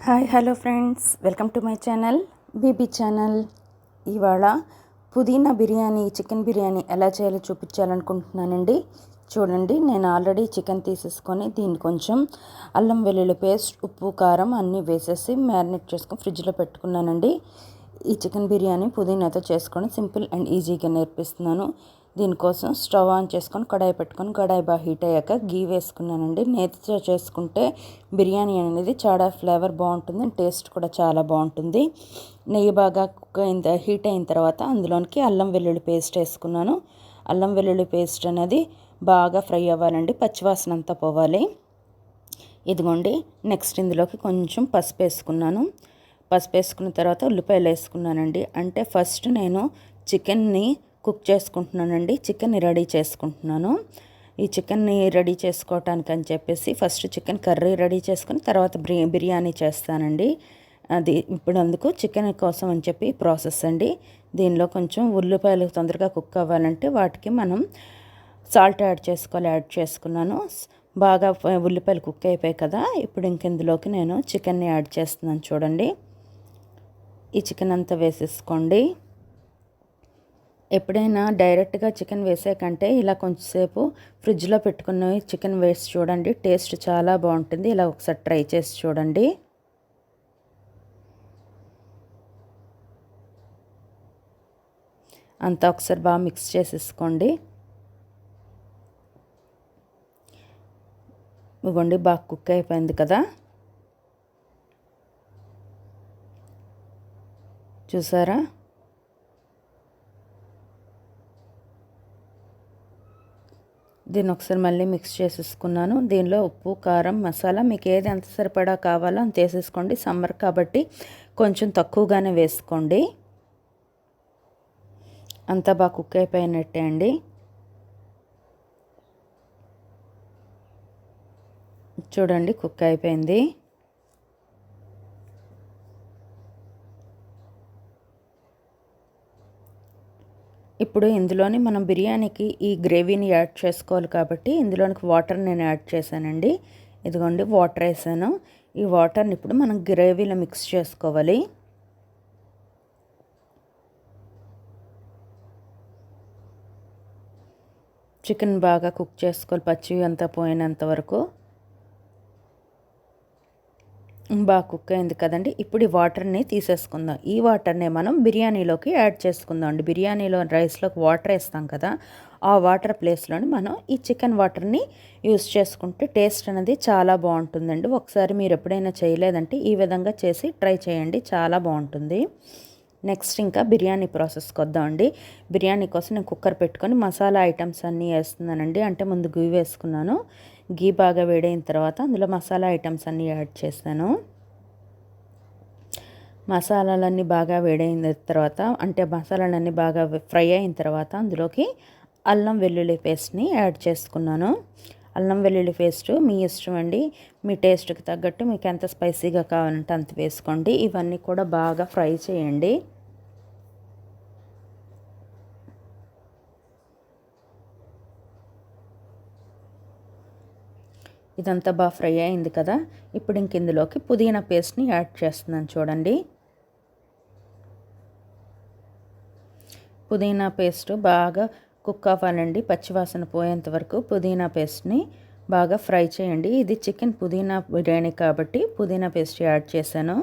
Hi hello friends, welcome to my channel BB channel. ఇవాళ పుదీనా biryani, chicken biryani ఎలా చేయాలో చూపించాలనుకుంటున్నానండి. చూడండి, నేను ఆల్రెడీ చికెన్ తీసేసుకొని దీన్ని కొంచెం అల్లం వెల్లుల్లి పేస్ట్, ఉప్పు, కారం అన్నీ వేసేసి మ్యారినేట్ చేసుకొని ఫ్రిడ్జ్లో పెట్టుకున్నానండి. ఈ చికెన్ బిర్యానీ పుదీనాతో చేసుకొని సింపుల్ అండ్ ఈజీగా నేర్పిస్తున్నాను. దీనికోసం స్టవ్ ఆన్ చేసుకొని కడాయి పెట్టుకొని కడాయి బాగా హీట్ అయ్యాక గీ వేసుకున్నానండి. నేతితో చేసుకుంటే బిర్యానీ అనేది చాలా ఫ్లేవర్ బాగుంటుంది అండ్ టేస్ట్ కూడా చాలా బాగుంటుంది. నెయ్యి బాగా హీట్ అయిన తర్వాత అందులోనికి అల్లం వెల్లుల్లి పేస్ట్ వేసుకున్నాను. అల్లం వెల్లుల్లి పేస్ట్ అనేది బాగా ఫ్రై అవ్వాలండి, పచ్చివాసన అంతా పోవాలి. ఇదిగోండి, నెక్స్ట్ ఇందులోకి కొంచెం పసుపు వేసుకున్నాను. పసుపు వేసుకున్న తర్వాత ఉల్లిపాయలు వేసుకున్నానండి. అంటే ఫస్ట్ నేను చికెన్ని కుక్ చేసుకుంటున్నానండి, చికెన్ని రెడీ చేసుకుంటున్నాను. ఈ చికెన్ని రెడీ చేసుకోవటానికి అని చెప్పేసి ఫస్ట్ చికెన్ కర్రీ రెడీ చేసుకుని తర్వాత బిర్యానీ చేస్తానండి. అది ఇప్పుడు అందుకు చికెన్ కోసం అని చెప్పి ప్రాసెస్ అండి. దీనిలో కొంచెం ఉల్లిపాయలు తొందరగా కుక్ అవ్వాలంటే వాటికి మనం సాల్ట్ యాడ్ చేసుకున్నాను. బాగా ఉల్లిపాయలు కుక్ అయిపోయాయి కదా, ఇప్పుడు ఇందులోకి నేను చికెన్ని యాడ్ చేస్తున్నాను. చూడండి, ఈ చికెన్ అంతా వేసేసుకోండి. ఎప్పుడైనా డైరెక్ట్గా చికెన్ వేసే కంటే ఇలా కొంచెంసేపు ఫ్రిడ్జ్లో పెట్టుకున్న చికెన్ వేసి చూడండి, టేస్ట్ చాలా బాగుంటుంది. ఇలా ఒకసారి ట్రై చేసి చూడండి. అంతా ఒకసారి బాగా మిక్స్ చేసేసుకోండి. ఇవ్వండి, బాగా కుక్ అయిపోయింది కదా, చూసారా? దీన్ని ఒకసారి మళ్ళీ మిక్స్ చేసేసుకున్నాను. దీనిలో ఉప్పు, కారం, మసాలా మీకు ఏది ఎంత సరిపడా కావాలో అంత వేసేసుకోండి. సమ్మర్ కాబట్టి కొంచెం తక్కువగానే వేసుకోండి. అంతా బాగా కుక్ అయిపోయినట్టే అండి. చూడండి, కుక్ అయిపోయింది. ఇప్పుడు ఇందులోని మనం బిర్యానీకి ఈ గ్రేవీని యాడ్ చేసుకోవాలి కాబట్టి ఇందులోనికి వాటర్ నేను యాడ్ చేశానండి. ఇదిగోండి, వాటర్ వేసాను. ఈ వాటర్ని ఇప్పుడు మనం గ్రేవీలో మిక్స్ చేసుకోవాలి. చికెన్ బాగా కుక్ చేసుకోవాలి, పచ్చి అంతా పోయినంత వరకు. బాగా కుక్ అయింది కదండి. ఇప్పుడు ఈ వాటర్ని తీసేసుకుందాం. ఈ వాటర్ని మనం బిర్యానీలోకి యాడ్ చేసుకుందాం అండి. బిర్యానీలో రైస్లోకి వాటర్ వేస్తాం కదా, ఆ వాటర్ ప్లేస్లోని మనం ఈ చికెన్ వాటర్ని యూస్ చేసుకుంటే టేస్ట్ అనేది చాలా బాగుంటుందండి. ఒకసారి మీరు ఎప్పుడైనా చేయలేదంటే ఈ విధంగా చేసి ట్రై చేయండి, చాలా బాగుంటుంది. నెక్స్ట్ ఇంకా బిర్యానీ ప్రాసెస్కి వద్దామండి. బిర్యానీ కోసం నేను కుక్కర్ పెట్టుకొని మసాలా ఐటమ్స్ అన్నీ వేస్తున్నానండి. అంటే ముందు గీ వేసుకున్నాను. గీ బాగా వేడైన తర్వాత అందులో మసాలా ఐటమ్స్ అన్నీ యాడ్ చేస్తాను. మసాలాలన్నీ బాగా వేడైన తర్వాత, అంటే మసాలాలన్నీ బాగా ఫ్రై అయిన తర్వాత అందులోకి అల్లం వెల్లుల్లి పేస్ట్ని యాడ్ చేసుకున్నాను. అల్లం వెల్లుల్లి పేస్ట్ మీ ఇష్టం అండి, మీ టేస్ట్కి తగ్గట్టు మీకు ఎంత స్పైసీగా కావాలంటే అంత వేసుకోండి. ఇవన్నీ కూడా బాగా ఫ్రై చేయండి. ఇదంతా బాగా ఫ్రై అయింది కదా, ఇప్పుడు ఇందులోకి పుదీనా పేస్ట్ని యాడ్ చేస్తున్నాను. చూడండి, పుదీనా పేస్ట్ బాగా కుక్ అవ్వాలండి, పచ్చివాసన పోయేంత వరకు పుదీనా పేస్ట్ని బాగా ఫ్రై చేయండి. ఇది చికెన్ పుదీనా బిర్యానీ కాబట్టి పుదీనా పేస్ట్ యాడ్ చేశాను.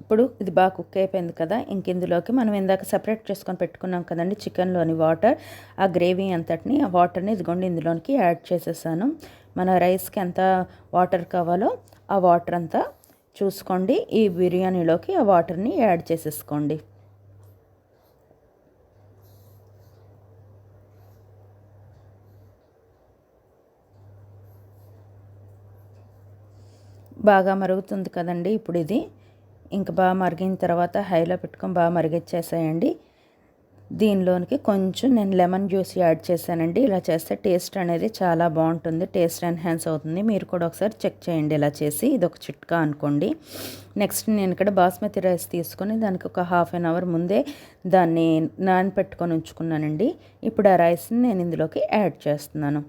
ఇప్పుడు ఇది బాగా కుక్ అయిపోయింది కదా, ఇందులోకి మనం ఇందాక సెపరేట్ చేసుకొని పెట్టుకున్నాం కదండి చికెన్లోని వాటర్, ఆ గ్రేవీ అంతటిని, ఆ వాటర్ని ఇదిగోండి ఇందులోకి యాడ్ చేసేసాను. మన రైస్కి ఎంత వాటర్ కావాలో ఆ వాటర్ అంతా చూసుకోండి. ఈ బిర్యానీలోకి ఆ వాటర్ని యాడ్ చేసేసుకోండి. బాగా మరుగుతుంది కదండి. ఇప్పుడు ఇది ఇంకా బాగా మరిగిన తర్వాత హైలో పెట్టుకొని బాగా మరిగిచ్చేసేయండి. దీనిలోనికి కొంచెం నేను లెమన్ జ్యూస్ యాడ్ చేశానండి. ఇలా చేస్తే టేస్ట్ అనేది చాలా బాగుంటుంది, టేస్ట్ ఎన్హాన్స్ అవుతుంది. మీరు కూడా ఒకసారి చెక్ చేయండి ఇలా చేసి, ఇది ఒక చిట్కా అనుకోండి. నెక్స్ట్ నేను ఇక్కడ బాస్మతి రైస్ తీసుకొని దానికి ఒక హాఫ్ అన్ అవర్ ముందే దాన్ని నానపెట్టుకొని ఉంచుకున్నానండి. ఇప్పుడు ఆ రైస్ని నేను ఇందులోకి యాడ్ చేస్తున్నాను.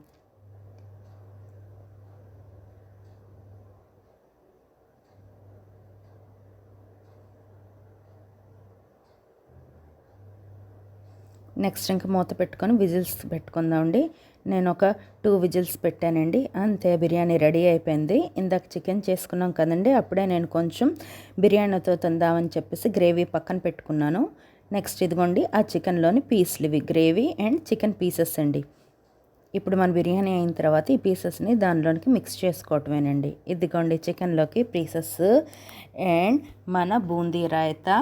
నెక్స్ట్ ఇంకా మూత పెట్టుకొని విజిల్స్ పెట్టుకుందామండి. నేను ఒక 2 విజిల్స్ పెట్టానండి, అంతే బిర్యానీ రెడీ అయిపోయింది. ఇందాక చికెన్ చేసుకున్నాం కదండి, అప్పుడే నేను కొంచెం బిర్యానీతో తిందామని చెప్పేసి గ్రేవీ పక్కన పెట్టుకున్నాను. నెక్స్ట్ ఇదిగోండి ఆ చికెన్లోని పీసులు, ఇవి గ్రేవీ అండ్ చికెన్ పీసెస్ అండి. ఇప్పుడు మన బిర్యానీ అయిన తర్వాత ఈ పీసెస్ని దానిలోనికి మిక్స్ చేసుకోవటమేనండి. ఇదిగోండి చికెన్లోకి పీసెస్ అండ్ మన బూందీ రాయతా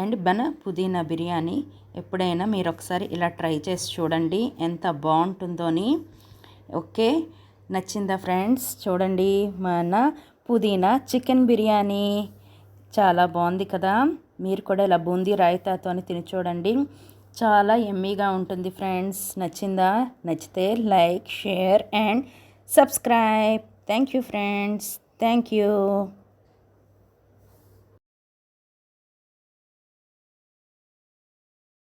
అండ్ మన పుదీనా బిర్యానీ. ఎప్పుడైనా మీరు ఒకసారి ఇలా ట్రై చేసి చూడండి, ఎంత బాగుంటుందోని. ఓకే, నచ్చిందా ఫ్రెండ్స్? చూడండి మన పుదీనా చికెన్ బిర్యానీ చాలా బాగుంది కదా. మీరు కూడా ఇలా బూందీ రాయితాతో తిని చూడండి, చాలా యమ్మీగా ఉంటుంది ఫ్రెండ్స్. నచ్చిందా? నచ్చితే like, share and subscribe. Thank you friends, thank you.